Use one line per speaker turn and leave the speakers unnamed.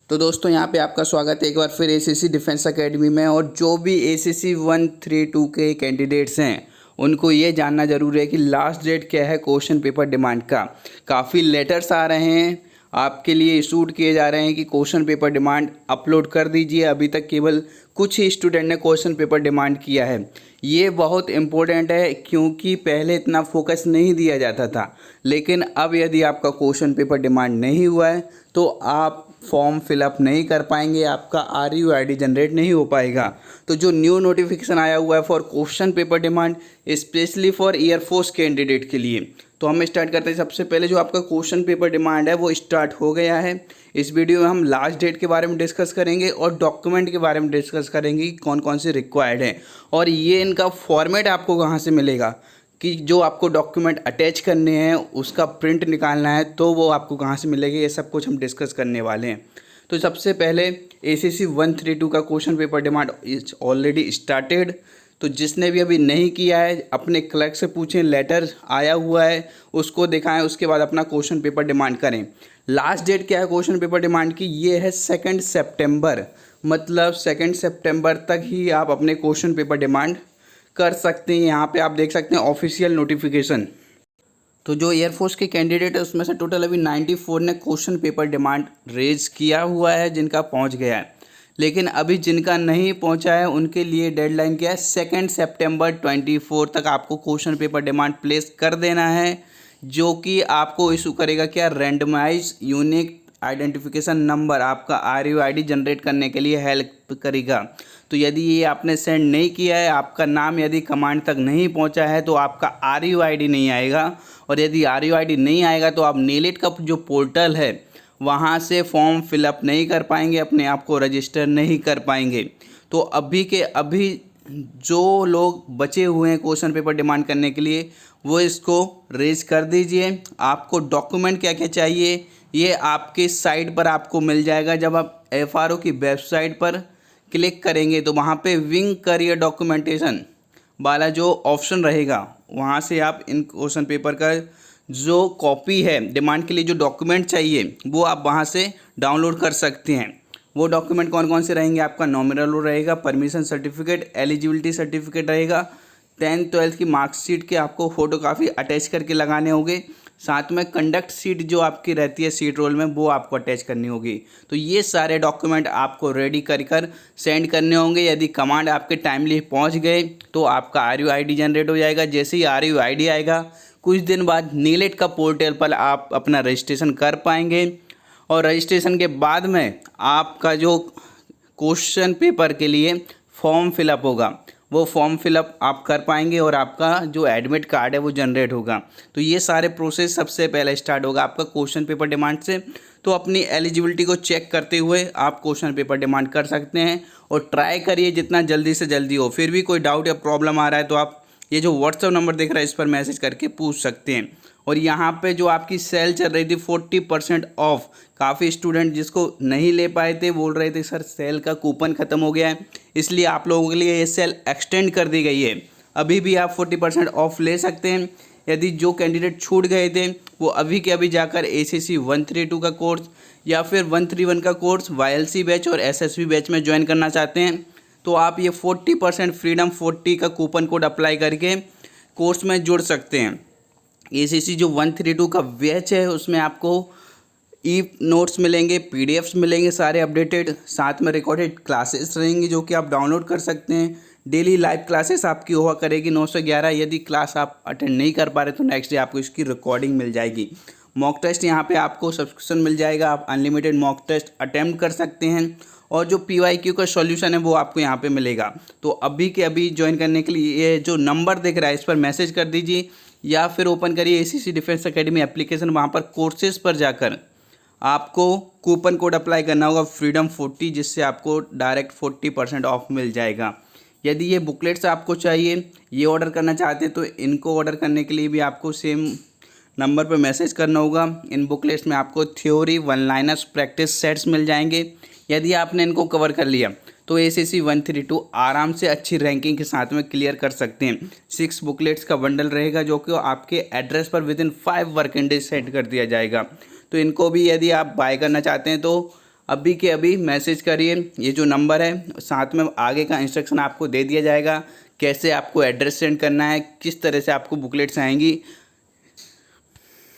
तो दोस्तों यहाँ पे आपका स्वागत है एक बार फिर एसीसी डिफेंस एकेडमी में। और जो भी एसीसी 132 के कैंडिडेट्स हैं उनको ये जानना ज़रूरी है कि लास्ट डेट क्या है क्वेश्चन पेपर डिमांड का। काफ़ी लेटर्स आ रहे हैं आपके लिए, इशूड किए जा रहे हैं कि क्वेश्चन पेपर डिमांड अपलोड कर दीजिए। अभी तक केवल कुछ ही स्टूडेंट ने क्वेश्चन पेपर डिमांड किया है। ये बहुत इम्पोर्टेंट है क्योंकि पहले इतना फोकस नहीं दिया जाता था, लेकिन अब यदि आपका क्वेश्चन पेपर डिमांड नहीं हुआ है तो आप फॉर्म फिलअप नहीं कर पाएंगे, आपका RUID जनरेट नहीं हो पाएगा। तो जो न्यू नोटिफिकेशन आया हुआ है for question paper demand specially for air force candidate के लिए, तो हम स्टार्ट करते हैं। सबसे पहले जो आपका क्वेश्चन पेपर डिमांड है वो स्टार्ट हो गया है। इस वीडियो में हम लास्ट डेट के बारे में डिस्कस करेंगे और डॉक्यूमेंट के बारे में डिस्कस करेंगे कि कौन कौन से रिक्वायर्ड हैं और ये इनका फॉर्मेट आपको कहाँ से मिलेगा, कि जो आपको डॉक्यूमेंट अटैच करने हैं उसका प्रिंट निकालना है तो वो आपको कहाँ से मिलेगा, ये सब कुछ हम डिस्कस करने वाले हैं। तो सबसे पहले ACC 132 का question paper demand is already started. तो जिसने भी अभी नहीं किया है अपने क्लर्क से पूछें, लेटर आया हुआ है उसको दिखाएं, उसके बाद अपना क्वेश्चन पेपर डिमांड करें। लास्ट डेट क्या है क्वेश्चन पेपर डिमांड की, ये है 2 सितंबर। मतलब 2 सितंबर तक ही आप अपने क्वेश्चन पेपर डिमांड कर सकते हैं। यहाँ पे आप देख सकते हैं ऑफिशियल नोटिफिकेशन। तो जो एयरफोर्स के कैंडिडेट है उसमें से टोटल अभी 94 ने क्वेश्चन पेपर डिमांड रेज किया हुआ है, जिनका पहुँच गया है। लेकिन अभी जिनका नहीं पहुंचा है उनके लिए डेडलाइन क्या है, 2 सितंबर 24 तक आपको क्वेश्चन पेपर डिमांड प्लेस कर देना है, जो कि आपको इशू करेगा क्या, रैंडमाइज यूनिक आइडेंटिफिकेशन नंबर, आपका RUID जनरेट करने के लिए हेल्प करेगा। तो यदि ये आपने सेंड नहीं किया है, आपका नाम यदि कमांड तक नहीं पहुंचा है तो आपका RUID नहीं आएगा। और यदि RUID नहीं आएगा तो आप नीलेट का जो पोर्टल है वहाँ से फॉर्म फिलअप नहीं कर पाएंगे, अपने आप को रजिस्टर नहीं कर पाएंगे। तो अभी के अभी जो लोग बचे हुए हैं क्वेश्चन पेपर डिमांड करने के लिए वो इसको रेज कर दीजिए। आपको डॉक्यूमेंट क्या क्या चाहिए ये आपके साइट पर आपको मिल जाएगा। जब आप FRO की वेबसाइट पर क्लिक करेंगे तो वहाँ पे विंग करियर डॉक्यूमेंटेशन वाला जो ऑप्शन रहेगा वहाँ से आप इन क्वेश्चन पेपर का जो कॉपी है, डिमांड के लिए जो डॉक्यूमेंट चाहिए वो आप वहाँ से डाउनलोड कर सकते हैं। वो डॉक्यूमेंट कौन कौन से रहेंगे, आपका नॉमिनल रहेगा, परमिशन सर्टिफिकेट, एलिजिबिलिटी सर्टिफिकेट रहेगा, 10th 12th की मार्कशीट के आपको फोटोकॉपी अटैच करके लगाने होंगे, साथ में कंडक्ट सीट जो आपकी रहती है सीट रोल में वो आपको अटैच करनी होगी। तो ये सारे डॉक्यूमेंट आपको रेडी कर सेंड करने होंगे। यदि कमांड आपके टाइमली पहुंच गए तो आपका RUID जनरेट हो जाएगा। जैसे ही RUID आएगा कुछ दिन बाद नीलेट का पोर्टल पर आप अपना रजिस्ट्रेशन कर पाएंगे और रजिस्ट्रेशन के बाद में आपका जो क्वेश्चन पेपर के लिए फॉर्म फिलअप होगा वो फॉर्म फिलअप आप कर पाएंगे और आपका जो एडमिट कार्ड है वो जनरेट होगा। तो ये सारे प्रोसेस सबसे पहले स्टार्ट होगा आपका क्वेश्चन पेपर डिमांड से। तो अपनी एलिजिबिलिटी को चेक करते हुए आप क्वेश्चन पेपर डिमांड कर सकते हैं और ट्राई करिए जितना जल्दी से जल्दी हो। फिर भी कोई डाउट या प्रॉब्लम आ रहा है तो आप ये जो WhatsApp नंबर दिख रहा है इस पर मैसेज करके पूछ सकते हैं। और यहाँ पे जो आपकी सेल चल रही थी 40% ऑफ, काफ़ी स्टूडेंट जिसको नहीं ले पाए थे बोल रहे थे सर सेल का कूपन ख़त्म हो गया है, इसलिए आप लोगों के लिए ये सेल एक्सटेंड कर दी गई है। अभी भी आप 40% ऑफ ले सकते हैं। यदि जो कैंडिडेट छूट गए थे वो अभी के अभी जाकर ACC 132 का कोर्स या फिर 131 का कोर्स YLC बैच और SSB बैच में ज्वाइन करना चाहते हैं तो आप ये 40% फ्रीडम 40 का कूपन कोड अप्लाई करके कोर्स में जुड़ सकते हैं। ACC जो 132 का बैच है उसमें आपको नोट्स मिलेंगे, PDFs मिलेंगे सारे अपडेटेड, साथ में रिकॉर्डेड क्लासेस रहेंगी जो कि आप डाउनलोड कर सकते हैं। डेली लाइव क्लासेस आपकी हुआ करेगी 9 से 11। यदि क्लास आप अटेंड नहीं कर पा रहे तो नेक्स्ट डे आपको इसकी रिकॉर्डिंग मिल जाएगी। मॉक टेस्ट यहाँ पे आपको सब्सक्रिप्शन मिल जाएगा, आप अनलिमिटेड मॉक टेस्ट अटैम्प्ट कर सकते हैं और जो PYQ का सॉल्यूशन है वो आपको यहाँ पे मिलेगा। तो अभी के अभी ज्वाइन करने के लिए ये जो नंबर दिख रहा है इस पर मैसेज कर दीजिए या फिर ओपन करिए ACC डिफेंस एकेडमी एप्लीकेशन, वहाँ पर कोर्सेज पर जाकर आपको कूपन कोड अप्लाई करना होगा फ्रीडम 40, जिससे आपको डायरेक्ट 40% ऑफ मिल जाएगा। यदि ये बुकलेट्स आपको चाहिए, ये ऑर्डर करना चाहते हैं तो इनको ऑर्डर करने के लिए भी आपको सेम नंबर पर मैसेज करना होगा। इन बुकलेट्स में आपको theory, one liners, practice sets मिल जाएंगे। यदि आपने इनको कवर कर लिया तो ACC 132 आराम से अच्छी रैंकिंग के साथ में क्लियर कर सकते हैं। 6 बुकलेट्स का बंडल रहेगा जो कि आपके एड्रेस पर विदिन 5 वर्किंग डेज सेंड कर दिया जाएगा। तो इनको भी यदि आप बाय करना चाहते हैं तो अभी के अभी मैसेज करिए। ये जो नंबर है, साथ में आगे का इंस्ट्रक्शन आपको दे दिया जाएगा, कैसे आपको एड्रेस सेंड करना है, किस तरह से आपको बुकलेट्स आएंगी।